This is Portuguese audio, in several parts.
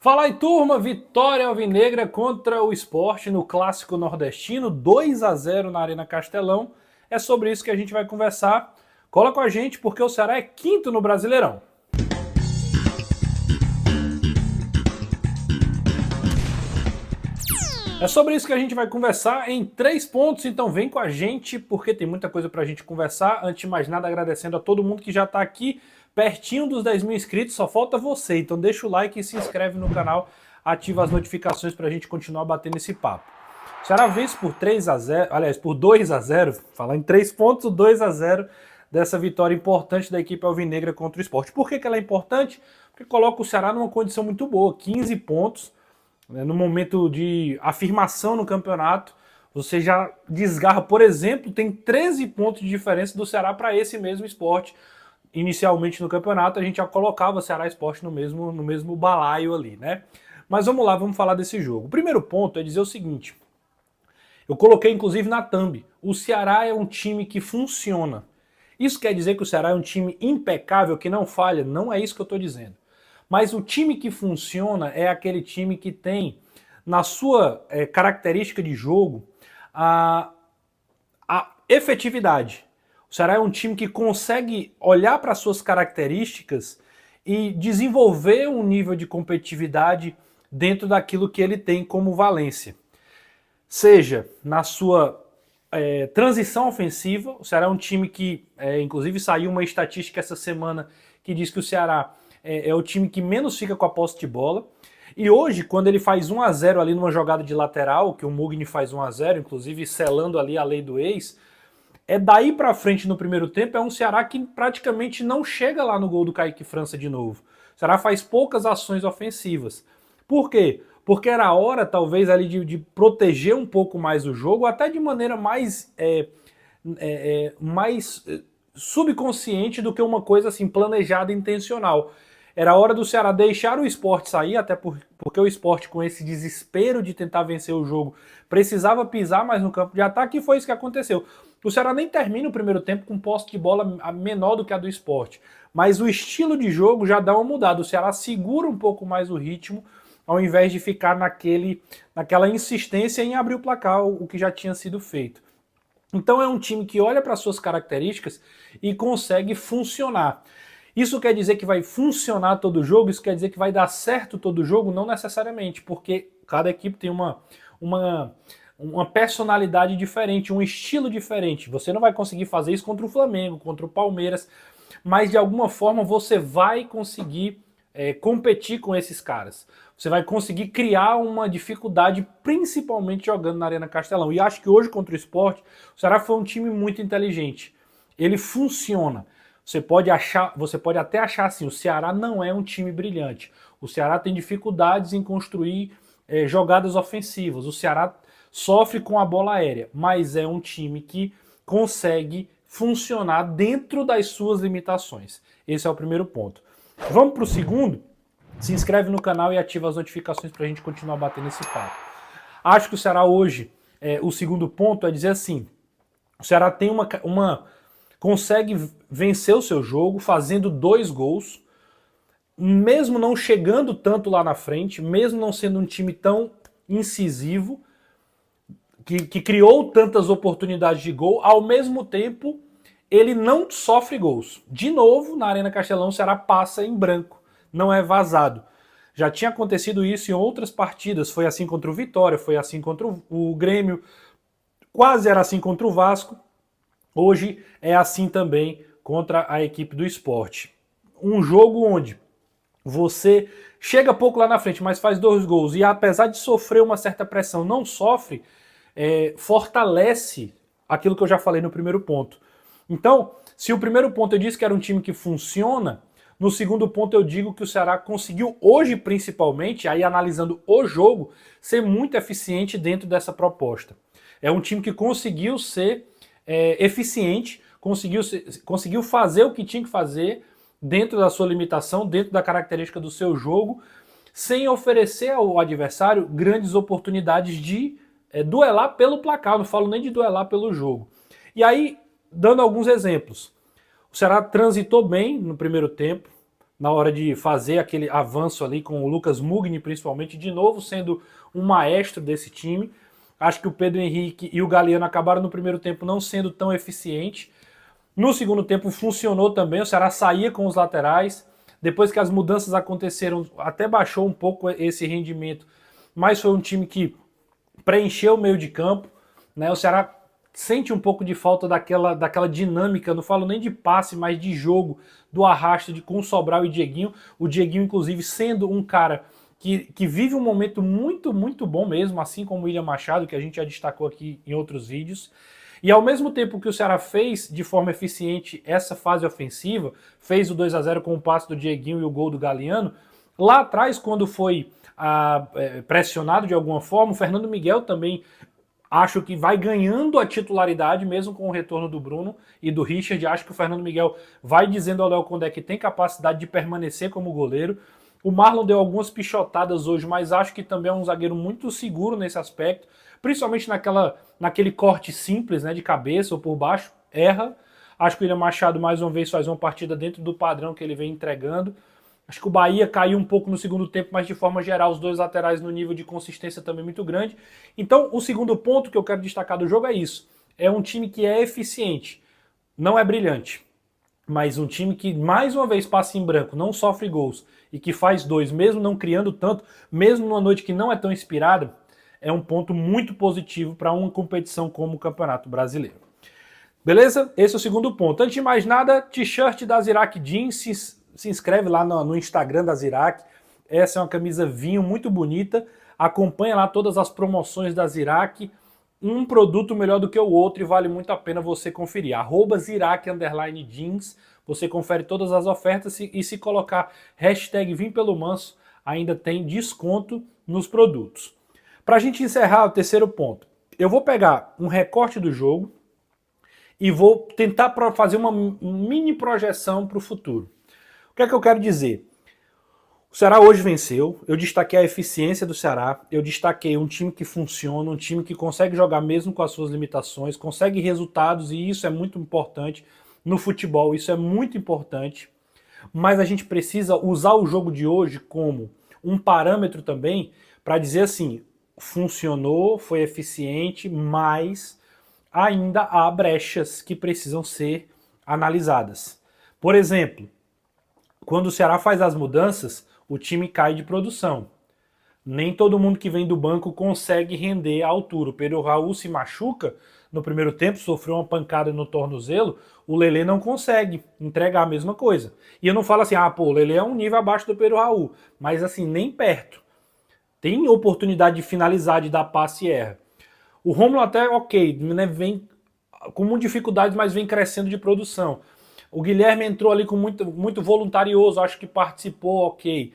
Fala aí, turma, vitória alvinegra contra o Sport no Clássico Nordestino, 2-0 na Arena Castelão. É sobre isso que a gente vai conversar. Cola com a gente porque o Ceará é quinto no Brasileirão. É sobre isso que a gente vai conversar em 3 pontos, então vem com a gente porque tem muita coisa pra gente conversar. Antes de mais nada, agradecendo a todo mundo que já tá aqui pertinho dos 10 mil inscritos, só falta você. Então deixa o like e se inscreve no canal, ativa as notificações pra gente continuar batendo esse papo. O Ceará vence por 3-0, aliás, por 2-0, falar em 3 pontos, 2-0 dessa vitória importante da equipe alvinegra contra o Sport. Por que ela é importante? Porque coloca o Ceará numa condição muito boa, 15 pontos, no momento de afirmação no campeonato. Você já desgarra, por exemplo, tem 13 pontos de diferença do Ceará para esse mesmo Sport. Inicialmente no campeonato a gente já colocava o Ceará Sport no mesmo balaio ali, né? Mas vamos lá, vamos falar desse jogo. O primeiro ponto é dizer o seguinte, eu coloquei inclusive na thumb, o Ceará é um time que funciona. Isso quer dizer que o Ceará é um time impecável, que não falha? Não é isso que eu estou dizendo. Mas o time que funciona é aquele time que tem, na sua característica de jogo, a efetividade. O Ceará é um time que consegue olhar para suas características e desenvolver um nível de competitividade dentro daquilo que ele tem como valência. Seja na sua transição ofensiva, o Ceará é um time que, inclusive saiu uma estatística essa semana que diz que o Ceará é o time que menos fica com a posse de bola. E hoje, quando ele faz 1-0 ali numa jogada de lateral, que o Mugni faz 1-0, inclusive selando ali a lei do ex, daí pra frente no primeiro tempo é um Ceará que praticamente não chega lá no gol do Kaique França de novo. O Ceará faz poucas ações ofensivas. Por quê? Porque era a hora, talvez, ali de proteger um pouco mais o jogo, até de maneira mais subconsciente do que uma coisa assim planejada e intencional. Era a hora do Ceará deixar o Sport sair, até porque o Sport, com esse desespero de tentar vencer o jogo, precisava pisar mais no campo de ataque, e foi isso que aconteceu. O Ceará nem termina o primeiro tempo com posse de bola menor do que a do Sport, mas o estilo de jogo já dá uma mudada. O Ceará segura um pouco mais o ritmo, ao invés de ficar naquela insistência em abrir o placar, o que já tinha sido feito. Então é um time que olha para suas características e consegue funcionar. Isso quer dizer que vai funcionar todo jogo? Isso quer dizer que vai dar certo todo jogo? Não necessariamente, porque cada equipe tem uma personalidade diferente, um estilo diferente. Você não vai conseguir fazer isso contra o Flamengo, contra o Palmeiras, mas de alguma forma você vai conseguir competir com esses caras. Você vai conseguir criar uma dificuldade, principalmente jogando na Arena Castelão. E acho que hoje contra o Sport, o Ceará foi um time muito inteligente. Ele funciona. Você pode até achar assim, o Ceará não é um time brilhante. O Ceará tem dificuldades em construir jogadas ofensivas. O Ceará sofre com a bola aérea, mas é um time que consegue funcionar dentro das suas limitações. Esse é o primeiro ponto. Vamos para o segundo? Se inscreve no canal e ativa as notificações para a gente continuar batendo esse papo. Acho que o Ceará hoje, o segundo ponto é dizer assim, o Ceará tem consegue vencer o seu jogo fazendo 2 gols, mesmo não chegando tanto lá na frente, mesmo não sendo um time tão incisivo, que criou tantas oportunidades de gol, ao mesmo tempo ele não sofre gols. De novo, na Arena Castelão, o Ceará passa em branco, não é vazado. Já tinha acontecido isso em outras partidas, foi assim contra o Vitória, foi assim contra o Grêmio, quase era assim contra o Vasco. Hoje é assim também contra a equipe do Sport. Um jogo onde você chega pouco lá na frente, mas faz 2 gols e apesar de sofrer uma certa pressão, não sofre, fortalece aquilo que eu já falei no primeiro ponto. Então, se o primeiro ponto eu disse que era um time que funciona, no segundo ponto eu digo que o Ceará conseguiu hoje principalmente, aí analisando o jogo, ser muito eficiente dentro dessa proposta. É um time que conseguiu ser eficiente, conseguiu fazer o que tinha que fazer dentro da sua limitação, dentro da característica do seu jogo, sem oferecer ao adversário grandes oportunidades de duelar pelo placar, não falo nem de duelar pelo jogo. E aí, dando alguns exemplos, o Ceará transitou bem no primeiro tempo, na hora de fazer aquele avanço ali com o Lucas Mugni, principalmente, de novo sendo um maestro desse time. Acho que o Pedro Henrique e o Galhardo acabaram no primeiro tempo não sendo tão eficientes. No segundo tempo funcionou também, o Ceará saía com os laterais. Depois que as mudanças aconteceram, até baixou um pouco esse rendimento, mas foi um time que preencheu o meio de campo, né? O Ceará sente um pouco de falta daquela dinâmica, não falo nem de passe, mas de jogo, do arrasto com o Sobral e Dieguinho. O Dieguinho, inclusive, sendo um cara que vive um momento muito, muito bom mesmo, assim como o William Machado, que a gente já destacou aqui em outros vídeos. E ao mesmo tempo que o Ceará fez de forma eficiente essa fase ofensiva, fez o 2-0 com o passe do Dieguinho e o gol do Galhardo, lá atrás, quando foi pressionado de alguma forma, o Fernando Miguel também acho que vai ganhando a titularidade, mesmo com o retorno do Bruno e do Richard. Acho que o Fernando Miguel vai dizendo ao Léo Condé que tem capacidade de permanecer como goleiro. O Marlon deu algumas pichotadas hoje, mas acho que também é um zagueiro muito seguro nesse aspecto, principalmente naquele corte simples, né, de cabeça ou por baixo, erra. Acho que o William Machado mais uma vez faz uma partida dentro do padrão que ele vem entregando. Acho que o Bahia caiu um pouco no segundo tempo, mas de forma geral os dois laterais no nível de consistência também muito grande. Então o segundo ponto que eu quero destacar do jogo é isso. É um time que é eficiente, não é brilhante, mas um time que mais uma vez passa em branco, não sofre gols e que faz dois, mesmo não criando tanto, mesmo numa noite que não é tão inspirada, é um ponto muito positivo para uma competição como o Campeonato Brasileiro. Beleza? Esse é o segundo ponto. Antes de mais nada, t-shirt da Zirac Jeans, se inscreve lá no Instagram da Zirac. Essa é uma camisa vinho muito bonita. Acompanha lá todas as promoções da Zirac. Um produto melhor do que o outro e vale muito a pena você conferir. @Zirac_Jeans. Você confere todas as ofertas e se colocar hashtag Vim Pelo Manso, ainda tem desconto nos produtos. Para a gente encerrar o terceiro ponto, eu vou pegar um recorte do jogo e vou tentar fazer uma mini projeção para o futuro. O que é que eu quero dizer? O Ceará hoje venceu, eu destaquei a eficiência do Ceará, eu destaquei um time que funciona, um time que consegue jogar mesmo com as suas limitações, consegue resultados, e isso é muito importante no futebol, isso é muito importante, mas a gente precisa usar o jogo de hoje como um parâmetro também para dizer assim, funcionou, foi eficiente, mas ainda há brechas que precisam ser analisadas. Por exemplo, quando o Ceará faz as mudanças, o time cai de produção. Nem todo mundo que vem do banco consegue render à altura. O Pedro Raul se machuca no primeiro tempo, sofreu uma pancada no tornozelo, o Lelê não consegue entregar a mesma coisa. E eu não falo assim, o Lelê é um nível abaixo do Pedro Raul, mas assim, nem perto. Tem oportunidade de finalizar, de dar passe e erra. O Rômulo até ok, né, vem com dificuldades, mas vem crescendo de produção. O Guilherme entrou ali com muito voluntarioso, acho que participou, ok.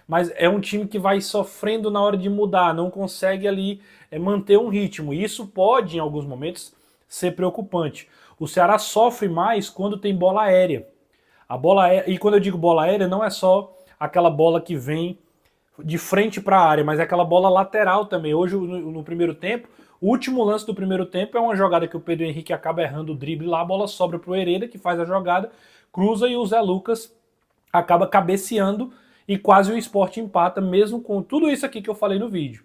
Mas é um time que vai sofrendo na hora de mudar, não consegue ali manter um ritmo. E isso pode, em alguns momentos, ser preocupante. O Ceará sofre mais quando tem bola aérea. E quando eu digo bola aérea, não é só aquela bola que vem de frente para a área, mas é aquela bola lateral também. Hoje, no primeiro tempo, o último lance do primeiro tempo é uma jogada que o Pedro Henrique acaba errando o drible lá, a bola sobra para o Hereda, que faz a jogada, cruza e o Zé Lucas acaba cabeceando e quase o Sport empata, mesmo com tudo isso aqui que eu falei no vídeo.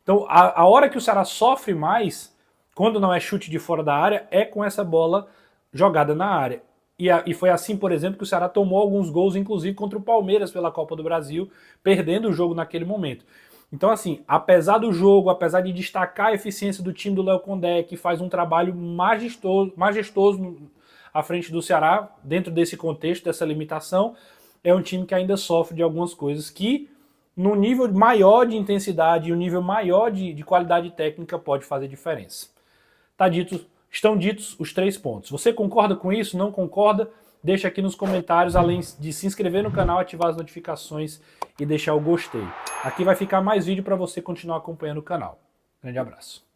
Então, a hora que o Ceará sofre mais, quando não é chute de fora da área, é com essa bola jogada na área. E foi assim, por exemplo, que o Ceará tomou alguns gols, inclusive contra o Palmeiras pela Copa do Brasil, perdendo o jogo naquele momento. Então, assim, apesar do jogo, apesar de destacar a eficiência do time do Léo Condé, que faz um trabalho majestoso à frente do Ceará, dentro desse contexto, dessa limitação, é um time que ainda sofre de algumas coisas que, no nível maior de intensidade e um nível maior de qualidade técnica, pode fazer diferença. Estão ditos os 3 pontos. Você concorda com isso? Não concorda? Deixa aqui nos comentários, além de se inscrever no canal, ativar as notificações e deixar o gostei. Aqui vai ficar mais vídeo para você continuar acompanhando o canal. Grande abraço.